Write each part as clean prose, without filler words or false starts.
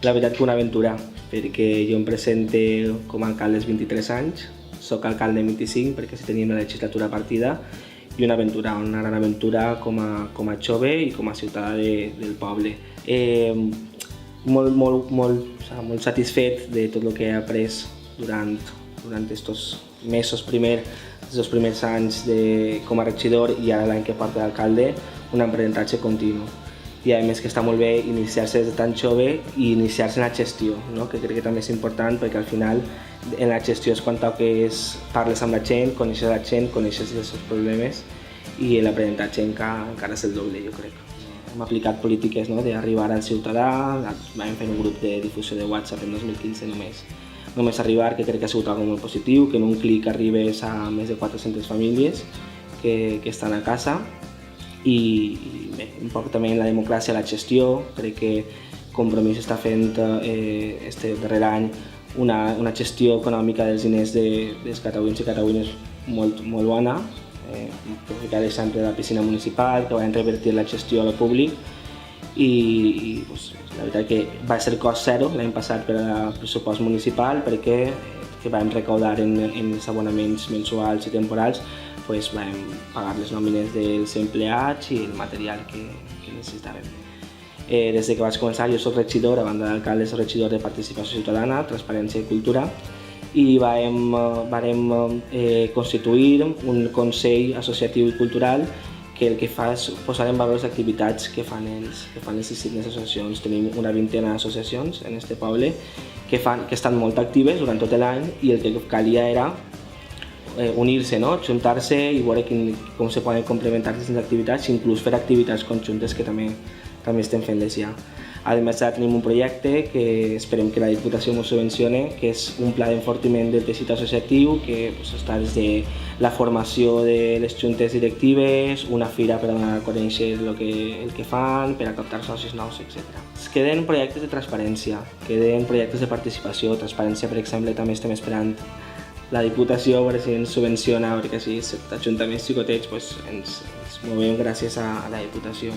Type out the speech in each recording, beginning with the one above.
La veritat que una aventura, perquè jo em presente com a alcalde als 23 anys, soc alcalde 25 perquè si tenim la legislatura partida, i una aventura, una gran aventura com a jove i com a ciutadà del poble. Molt satisfet de tot el que he après durant estos mesos els primers anys com a regidor i ara l'any que porto d'alcalde, un aprenentatge continu. I a més que està molt bé iniciar-se des de tan jove i iniciar-se en la gestió, no? Que crec que també és important perquè al final en la gestió és quan toques, parles amb la gent, coneixes la gent, coneixes els seus problemes i l'aprenentatge encara és el doble, jo crec. Hem aplicat polítiques, no? D'arribar al ciutadà, vam fer un grup de difusió de WhatsApp en 2015 només arribar, que crec que ha sigut algo molt positiu, que en un clic arribes a més de 400 famílies que estan a casa. I bé, un poc també en la democràcia, la gestió, crec que Compromís està fent este darrer any una gestió econòmica dels diners dels catawins i catawines molt bona. Puc ficar l'exemple de la piscina municipal, que van revertir la gestió a lo públic i la veritat que va ser cost zero l'any passat per al pressupost municipal perquè vam recaudar en els abonaments mensuals i temporals, vam pagar les nòmines dels empleats i el material que necessitàvem. Des que vaig començar, jo soc regidor, a banda d'alcalde, soc regidor de Participació Ciutadana, Transparència i Cultura, i vam constituir un Consell Associatiu i Cultural que el que fa és posar en valor les activitats que fan les distintes associacions. Tenim una vintena d'associacions en este poble que estan molt actives durant tot l'any i el que calia era unir-se, no? Juntar-se i veure com se poden complementar aquestes activitats i inclús fer activitats conjuntes que també estem fent-les ja. A més, ara tenim un projecte que esperem que la Diputació ens subvencione, que és un pla d'enfortiment del teixit associatiu que està des de la formació de les juntes directives, una fira per donar a conèixer el que fan, per a captar socis nous, etc. Queden projectes de transparència, queden projectes de participació. Transparència, per exemple, també estem esperant la Diputació, a veure si ens subvenciona, perquè així els ajuntaments xicotets ens movem gràcies a la Diputació.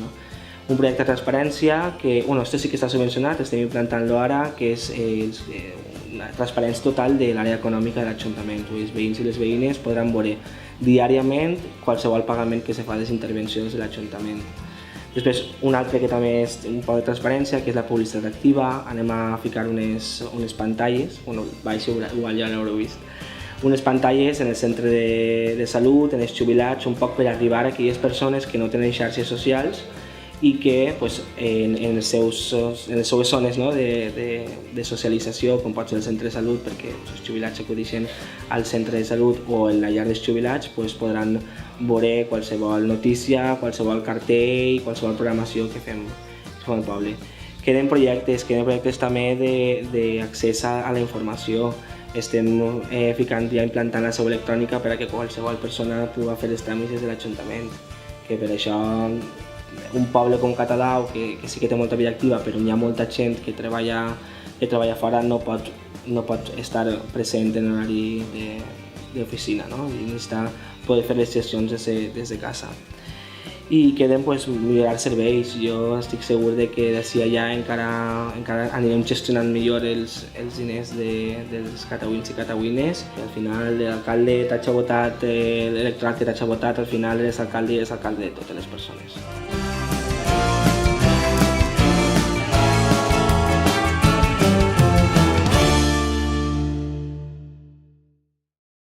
Un projecte de transparència que, este sí que està subvencionat, estem implantant-lo ara, que és la transparència total de l'àrea econòmica de l'Ajuntament. Els veïns i les veïnes podran veure diàriament qualsevol pagament que se fa a les intervencions de l'Ajuntament. Després, un altre que també és un poc de transparència, que és la publicitat activa. Anem a ficar unes pantalles, igual ja l'haureu vist, unes pantalles en el centre de salut, en els jubilats, un poc per arribar a aquelles persones que no tenen xarxes socials i que en les seues zones de socialització, com pot ser el centre de salut, perquè els jubilats acudeixen al centre de salut o en la llar dels jubilats, podran veure qualsevol notícia, qualsevol cartell, qualsevol programació que fem al poble. Queden projectes també d'accés a la informació. Estem implantant la seu electrònica per a que qualsevol persona pugui fer els tràmits des de l'Ajuntament, que per això un poble com Catadau, que sí que té molta vida activa, però hi ha molta gent que treballa fora, no pot estar present en l'horari d'oficina, no? I necessita poder fer les gestions des de casa. I queden millorar serveis. Jo estic segur que d'ací a allà encara anirem gestionant millor els diners dels catawins i catawines. Al final l'alcalde t'ha votat, l'electorat que t'ha votat, al final eres alcalde i eres alcalde de totes les persones.